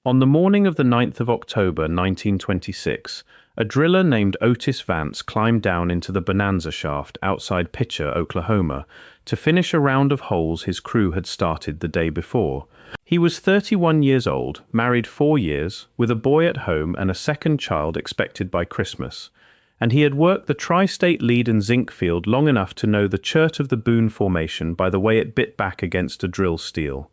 On the morning of the 9th of October 1926, a driller named Otis Vance climbed down into the Bonanza shaft outside Picher, Oklahoma, to finish a round of holes his crew had started the day before. He was 31 years old, married 4 years, with a boy at home and a second child expected by Christmas, and he had worked the tri-state lead and zinc field long enough to know the chert of the Boone Formation by the way it bit back against a drill steel.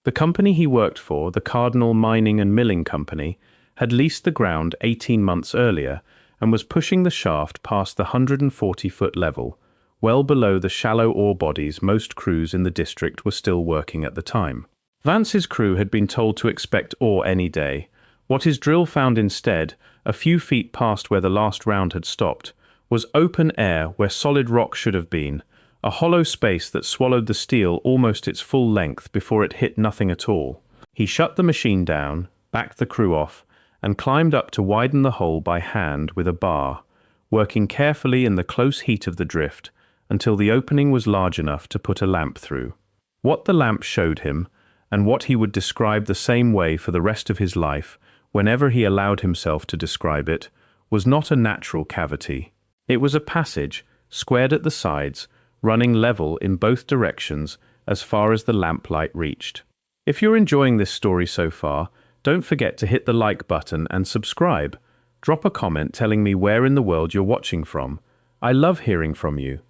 The company he worked for, the Cardinal Mining and Milling Company, had leased the ground 18 months earlier and was pushing the shaft past the 140-foot level, well below the shallow ore bodies most crews in the district were still working at the time. Vance's crew had been told to expect ore any day. What his drill found instead, a few feet past where the last round had stopped, was open air where solid rock should have been, a hollow space that swallowed the steel almost its full length before it hit nothing at all. He shut the machine down, backed the crew off, and climbed up to widen the hole by hand with a bar, working carefully in the close heat of the drift until the opening was large enough to put a lamp through. What the lamp showed him, and what he would describe the same way for the rest of his life, whenever he allowed himself to describe it, was not a natural cavity. It was a passage, squared at the sides, running level in both directions as far as the lamplight reached. If you're enjoying this story so far, don't forget to hit the like button and subscribe. Drop a comment telling me where in the world you're watching from. I love hearing from you.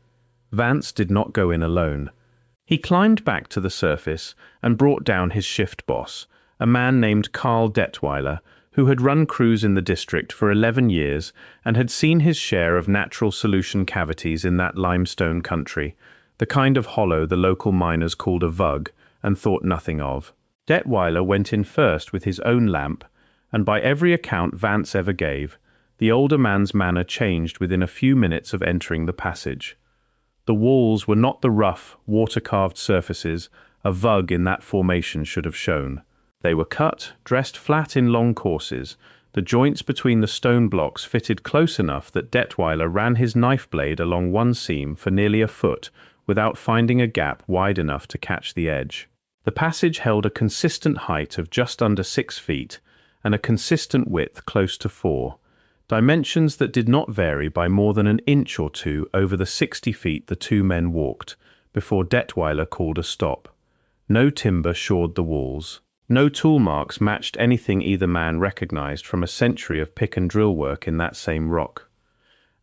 Vance did not go in alone. He climbed back to the surface and brought down his shift boss, a man named Carl Detweiler, who had run crews in the district for 11 years and had seen his share of natural solution cavities in that limestone country, the kind of hollow the local miners called a vug and thought nothing of. Detweiler went in first with his own lamp, and by every account Vance ever gave, the older man's manner changed within a few minutes of entering the passage. The walls were not the rough, water-carved surfaces a vug in that formation should have shown. They were cut, dressed flat in long courses. The joints between the stone blocks fitted close enough that Detweiler ran his knife blade along one seam for nearly a foot without finding a gap wide enough to catch the edge. The passage held a consistent height of just under 6 feet and a consistent width close to 4, dimensions that did not vary by more than an inch or two over the 60 feet the two men walked before Detweiler called a stop. No timber shored the walls. No tool marks matched anything either man recognized from a century of pick and drill work in that same rock.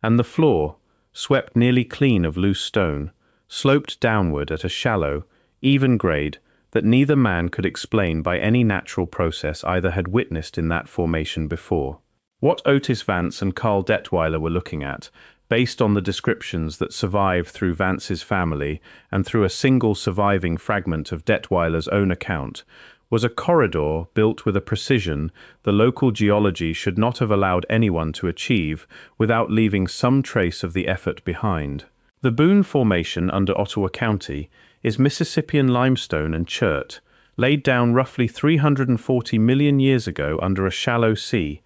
And the floor, swept nearly clean of loose stone, sloped downward at a shallow, even grade that neither man could explain by any natural process either had witnessed in that formation before. What Otis Vance and Carl Detweiler were looking at, based on the descriptions that survived through Vance's family and through a single surviving fragment of Detweiler's own account, was a corridor built with a precision the local geology should not have allowed anyone to achieve without leaving some trace of the effort behind. The Boone Formation under Ottawa County is Mississippian limestone and chert, laid down roughly 340 million years ago under a shallow sea,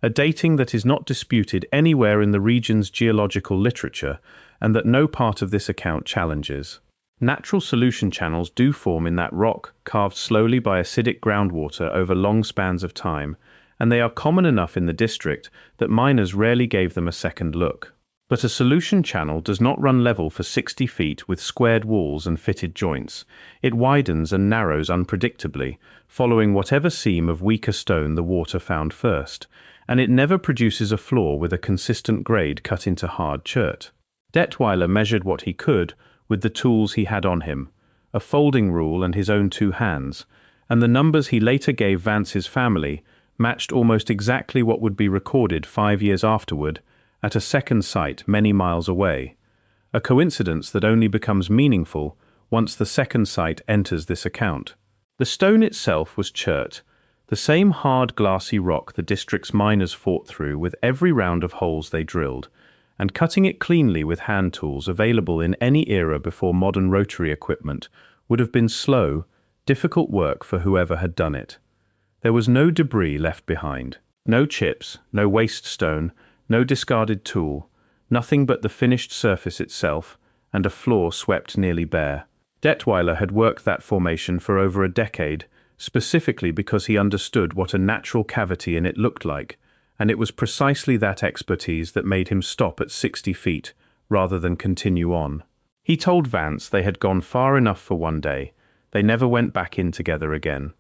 a dating that is not disputed anywhere in the region's geological literature and that no part of this account challenges. Natural solution channels do form in that rock, carved slowly by acidic groundwater over long spans of time, and they are common enough in the district that miners rarely gave them a second look. But a solution channel does not run level for 60 feet with squared walls and fitted joints. It widens and narrows unpredictably, following whatever seam of weaker stone the water found first, and it never produces a floor with a consistent grade cut into hard chert. Detweiler measured what he could with the tools he had on him, a folding rule and his own 2 hands, and the numbers he later gave Vance's family matched almost exactly what would be recorded 5 years afterward at a second site many miles away, a coincidence that only becomes meaningful once the second site enters this account. The stone itself was chert, the same hard glassy rock the district's miners fought through with every round of holes they drilled, and cutting it cleanly with hand tools available in any era before modern rotary equipment would have been slow, difficult work for whoever had done it. There was no debris left behind, no chips, no waste stone, no discarded tool, nothing but the finished surface itself and a floor swept nearly bare. Detweiler had worked that formation for over a decade, specifically because he understood what a natural cavity in it looked like, and it was precisely that expertise that made him stop at 60 feet rather than continue on. He told Vance they had gone far enough for one day. They never went back in together again.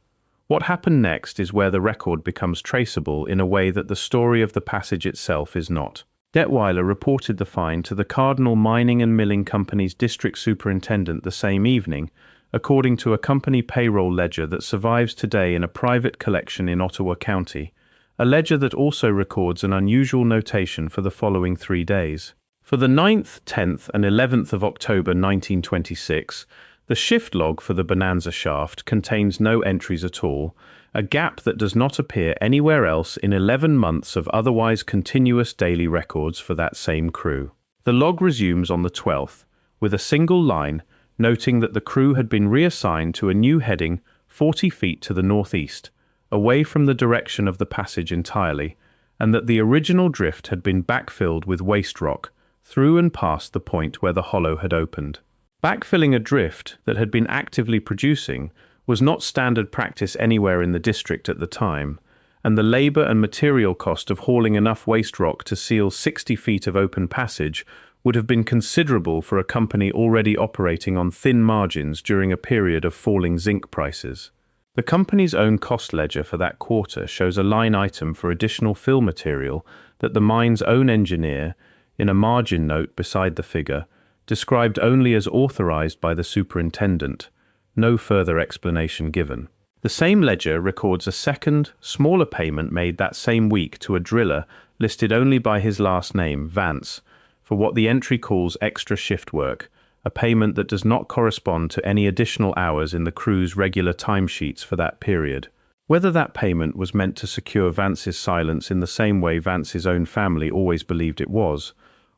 What happened next is where the record becomes traceable in a way that the story of the passage itself is not. Detweiler reported the find to the Cardinal Mining and Milling Company's district superintendent the same evening, according to a company payroll ledger that survives today in a private collection in Ottawa County, a ledger that also records an unusual notation for the following 3 days. For the 9th, 10th, and 11th of October 1926, the shift log for the Bonanza shaft contains no entries at all, a gap that does not appear anywhere else in 11 months of otherwise continuous daily records for that same crew. The log resumes on the 12th, with a single line noting that the crew had been reassigned to a new heading 40 feet to the northeast, away from the direction of the passage entirely, and that the original drift had been backfilled with waste rock through and past the point where the hollow had opened. Backfilling a drift that had been actively producing was not standard practice anywhere in the district at the time, and the labor and material cost of hauling enough waste rock to seal 60 feet of open passage would have been considerable for a company already operating on thin margins during a period of falling zinc prices. The company's own cost ledger for that quarter shows a line item for additional fill material that the mine's own engineer, in a margin note beside the figure, described only as authorized by the superintendent, no further explanation given. The same ledger records a second, smaller payment made that same week to a driller listed only by his last name, Vance, for what the entry calls extra shift work, a payment that does not correspond to any additional hours in the crew's regular timesheets for that period. Whether that payment was meant to secure Vance's silence in the same way Vance's own family always believed it was,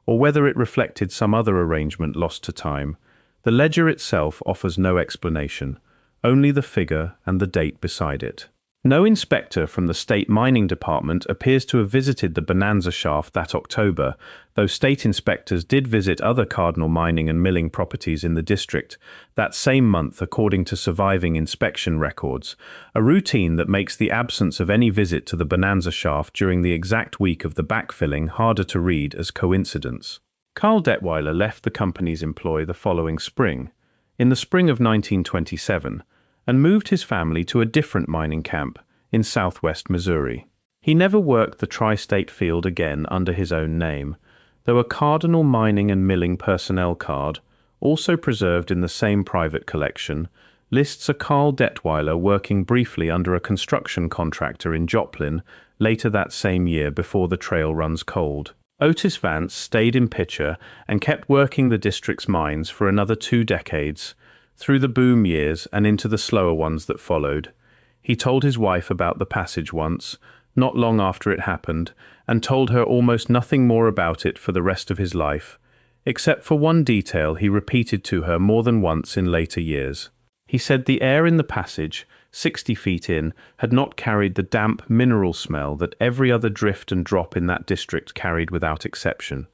or whether it reflected some other arrangement lost to time, the ledger itself offers no explanation, only the figure and the date beside it. No inspector from the State Mining Department appears to have visited the Bonanza shaft that October, though state inspectors did visit other Cardinal Mining and Milling properties in the district that same month according to surviving inspection records, a routine that makes the absence of any visit to the Bonanza shaft during the exact week of the backfilling harder to read as coincidence. Carl Detweiler left the company's employ the following spring, in the spring of 1927, and moved his family to a different mining camp in southwest Missouri. He never worked the tri-state field again under his own name, though a Cardinal Mining and Milling personnel card, also preserved in the same private collection, lists a Carl Detweiler working briefly under a construction contractor in Joplin later that same year before the trail runs cold. Otis Vance stayed in Picher and kept working the district's mines for another 2 decades, through the boom years and into the slower ones that followed. He told his wife about the passage once, not long after it happened, and told her almost nothing more about it for the rest of his life, except for one detail he repeated to her more than once in later years. He said the air in the passage, 60 feet in, had not carried the damp mineral smell that every other drift and drop in that district carried without exception.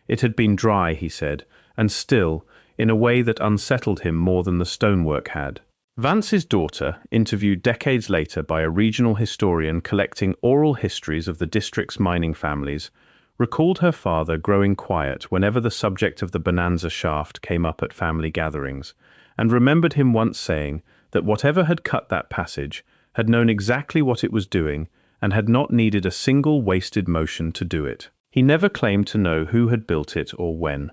It had been dry, he said, and still, in a way that unsettled him more than the stonework had. Vance's daughter, interviewed decades later by a regional historian collecting oral histories of the district's mining families, recalled her father growing quiet whenever the subject of the Bonanza shaft came up at family gatherings, and remembered him once saying that whatever had cut that passage had known exactly what it was doing and had not needed a single wasted motion to do it. He never claimed to know who had built it or when.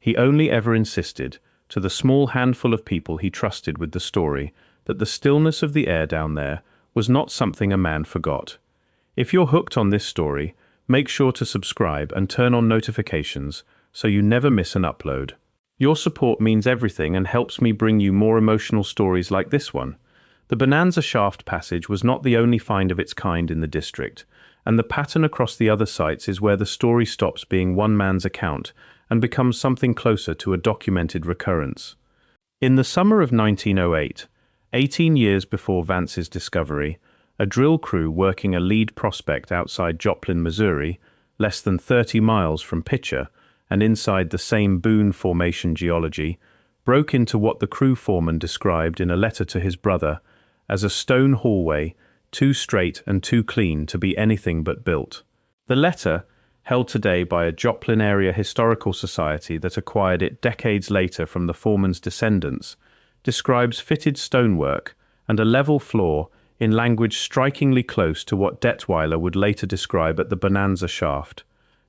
He only ever insisted, to the small handful of people he trusted with the story, that the stillness of the air down there was not something a man forgot. If you're hooked on this story, make sure to subscribe and turn on notifications so you never miss an upload. Your support means everything and helps me bring you more emotional stories like this one. The Bonanza shaft passage was not the only find of its kind in the district, and the pattern across the other sites is where the story stops being one man's account and becomes something closer to a documented recurrence. In the summer of 1908, 18 years before Vance's discovery, a drill crew working a lead prospect outside Joplin, Missouri, less than 30 miles from Picher, and inside the same Boone Formation geology, broke into what the crew foreman described in a letter to his brother as a stone hallway, too straight and too clean to be anything but built. The letter, held today by a Joplin area historical society that acquired it decades later from the foreman's descendants, describes fitted stonework and a level floor in language strikingly close to what Detweiler would later describe at the Bonanza shaft,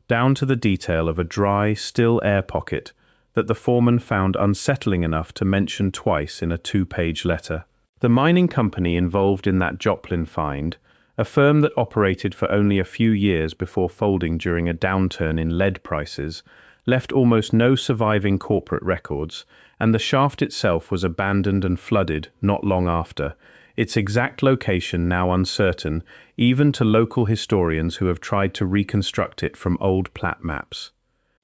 down to the detail of a dry, still air pocket that the foreman found unsettling enough to mention twice in a 2-page letter. The mining company involved in that Joplin find, a firm that operated for only a few years before folding during a downturn in lead prices, left almost no surviving corporate records, and the shaft itself was abandoned and flooded not long after, its exact location now uncertain, even to local historians who have tried to reconstruct it from old plat maps.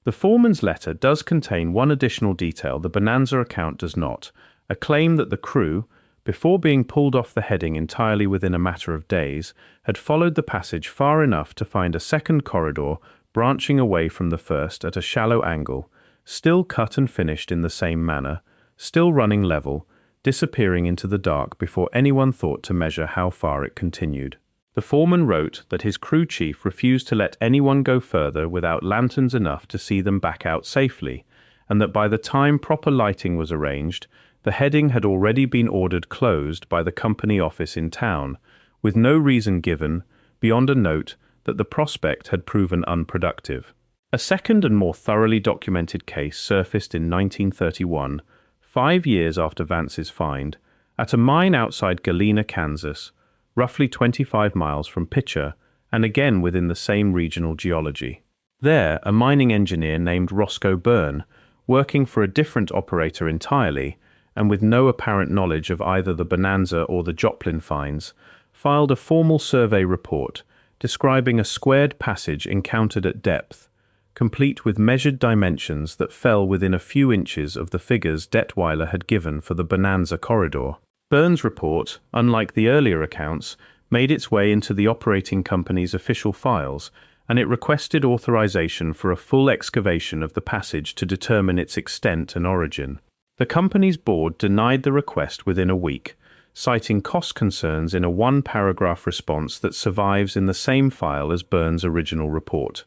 The foreman's letter does contain one additional detail the Bonanza account does not, a claim that the crew, before being pulled off the heading entirely within a matter of days, had followed the passage far enough to find a second corridor branching away from the first at a shallow angle, still cut and finished in the same manner, still running level, disappearing into the dark before anyone thought to measure how far it continued. The foreman wrote that his crew chief refused to let anyone go further without lanterns enough to see them back out safely, and that by the time proper lighting was arranged, the heading had already been ordered closed by the company office in town, with no reason given, beyond a note that the prospect had proven unproductive. A second and more thoroughly documented case surfaced in 1931, 5 years after Vance's find, at a mine outside Galena, Kansas, roughly 25 miles from Picher, and again within the same regional geology. There, a mining engineer named Roscoe Byrne, working for a different operator entirely, and with no apparent knowledge of either the Bonanza or the Joplin finds, filed a formal survey report describing a squared passage encountered at depth, complete with measured dimensions that fell within a few inches of the figures Detweiler had given for the Bonanza corridor. Byrne's report, unlike the earlier accounts, made its way into the operating company's official files, and it requested authorization for a full excavation of the passage to determine its extent and origin. The company's board denied the request within a week, citing cost concerns in a 1-paragraph response that survives in the same file as Byrne's original report,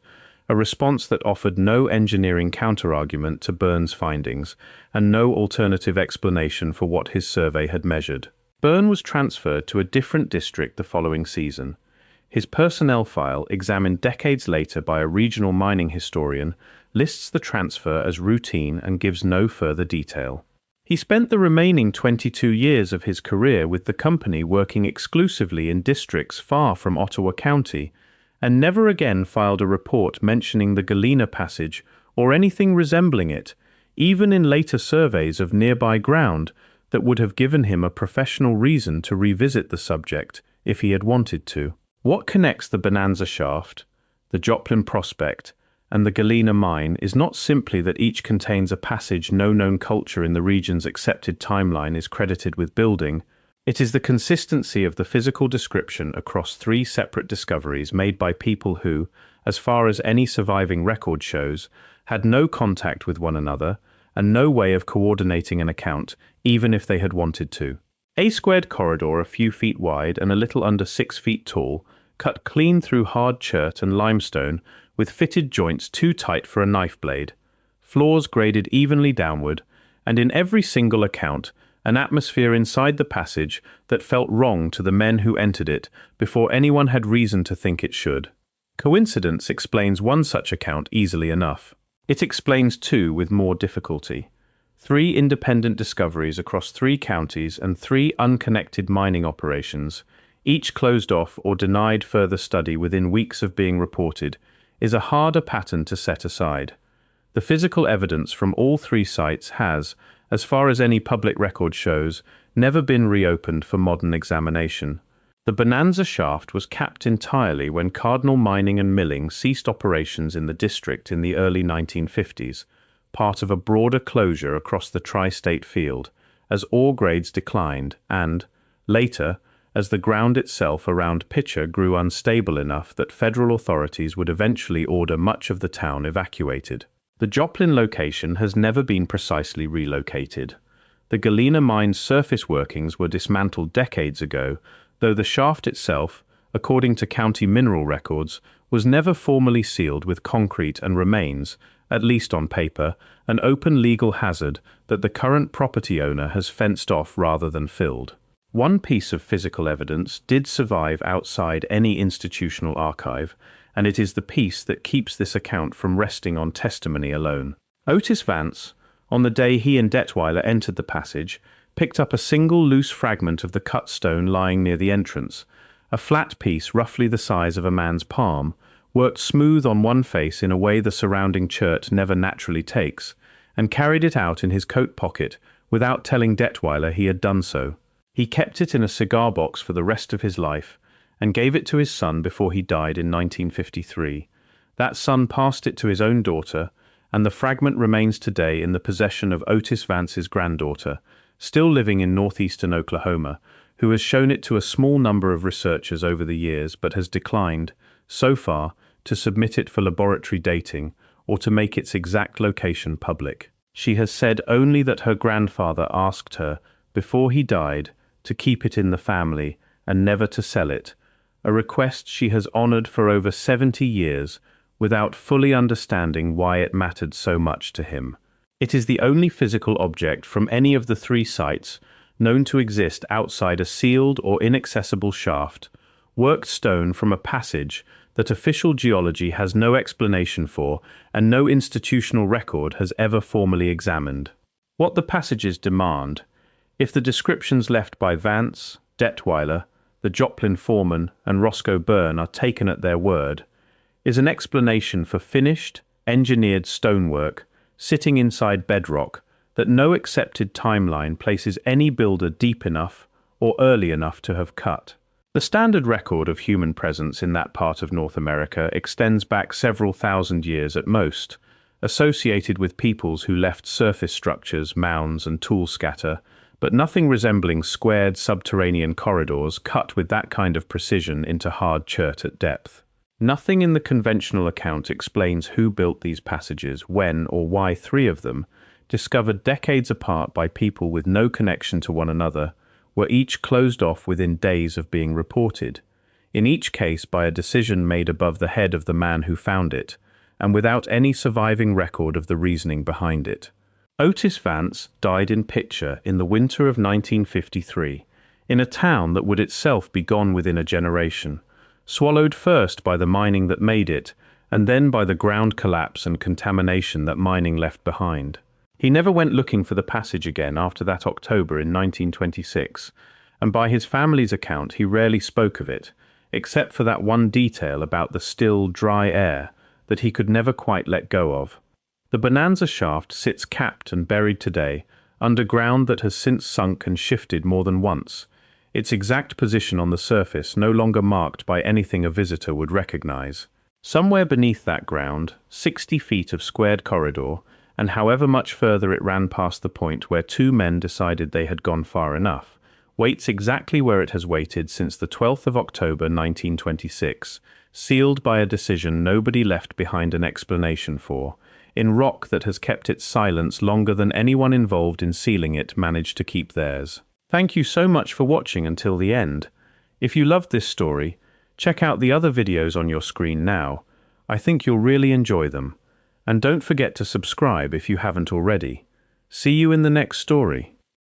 a response that offered no engineering counterargument to Byrne's findings and no alternative explanation for what his survey had measured. Byrne was transferred to a different district the following season. His personnel file, examined decades later by a regional mining historian, lists the transfer as routine and gives no further detail. He spent the remaining 22 years of his career with the company working exclusively in districts far from Ottawa County, and never again filed a report mentioning the Galena passage or anything resembling it, even in later surveys of nearby ground that would have given him a professional reason to revisit the subject if he had wanted to. What connects the Bonanza shaft, the Joplin prospect, and the Galena mine is not simply that each contains a passage no known culture in the region's accepted timeline is credited with building. It is the consistency of the physical description across 3 separate discoveries made by people who, as far as any surviving record shows, had no contact with one another and no way of coordinating an account, even if they had wanted to. A squared corridor a few feet wide and a little under 6 feet tall, cut clean through hard chert and limestone, with fitted joints too tight for a knife blade, floors graded evenly downward, and in every single account, an atmosphere inside the passage that felt wrong to the men who entered it before anyone had reason to think it should. Coincidence explains one such account easily enough. It explains 2 with more difficulty. 3 independent discoveries across 3 counties and 3 unconnected mining operations, each closed off or denied further study within weeks of being reported, is a harder pattern to set aside. The physical evidence from all 3 sites has, as far as any public record shows, never been reopened for modern examination. The Bonanza shaft was capped entirely when Cardinal Mining and Milling ceased operations in the district in the early 1950s, part of a broader closure across the tri-state field, as ore grades declined and, later, as the ground itself around Picher grew unstable enough that federal authorities would eventually order much of the town evacuated. The Joplin location has never been precisely relocated. The Galena mine's surface workings were dismantled decades ago, though the shaft itself, according to county mineral records, was never formally sealed with concrete and remains, at least on paper, an open legal hazard that the current property owner has fenced off rather than filled. One piece of physical evidence did survive outside any institutional archive, and it is the piece that keeps this account from resting on testimony alone. Otis Vance, on the day he and Detweiler entered the passage, picked up a single loose fragment of the cut stone lying near the entrance, a flat piece roughly the size of a man's palm, worked smooth on one face in a way the surrounding chert never naturally takes, and carried it out in his coat pocket without telling Detweiler he had done so. He kept it in a cigar box for the rest of his life, and gave it to his son before he died in 1953. That son passed it to his own daughter, and the fragment remains today in the possession of Otis Vance's granddaughter, still living in northeastern Oklahoma, who has shown it to a small number of researchers over the years but has declined, so far, to submit it for laboratory dating or to make its exact location public. She has said only that her grandfather asked her, before he died, to keep it in the family and never to sell it, a request she has honored for over 70 years without fully understanding why it mattered so much to him. It is the only physical object from any of the three sites known to exist outside a sealed or inaccessible shaft, worked stone from a passage that official geology has no explanation for and no institutional record has ever formally examined. What the passages demand, if the descriptions left by Vance, Detweiler, the Joplin foreman, and Roscoe Byrne are taken at their word, is an explanation for finished, engineered stonework sitting inside bedrock that no accepted timeline places any builder deep enough or early enough to have cut. The standard record of human presence in that part of North America extends back several thousand years at most, associated with peoples who left surface structures, mounds, and tool scatter, but nothing resembling squared subterranean corridors cut with that kind of precision into hard chert at depth. Nothing in the conventional account explains who built these passages, when, or why three of them, discovered decades apart by people with no connection to one another, were each closed off within days of being reported, in each case by a decision made above the head of the man who found it, and without any surviving record of the reasoning behind it. Otis Vance died in Picher in the winter of 1953, in a town that would itself be gone within a generation, swallowed first by the mining that made it, and then by the ground collapse and contamination that mining left behind. He never went looking for the passage again after that October in 1926, and by his family's account he rarely spoke of it, except for that one detail about the still, dry air that he could never quite let go of. The Bonanza shaft sits capped and buried today, under ground that has since sunk and shifted more than once, its exact position on the surface no longer marked by anything a visitor would recognize. Somewhere beneath that ground, 60 feet of squared corridor, and however much further it ran past the point where two men decided they had gone far enough, waits exactly where it has waited since the 12th of October 1926, sealed by a decision nobody left behind an explanation for, in rock that has kept its silence longer than anyone involved in sealing it managed to keep theirs. Thank you so much for watching until the end. If you loved this story, check out the other videos on your screen now. I think you'll really enjoy them. And don't forget to subscribe if you haven't already. See you in the next story.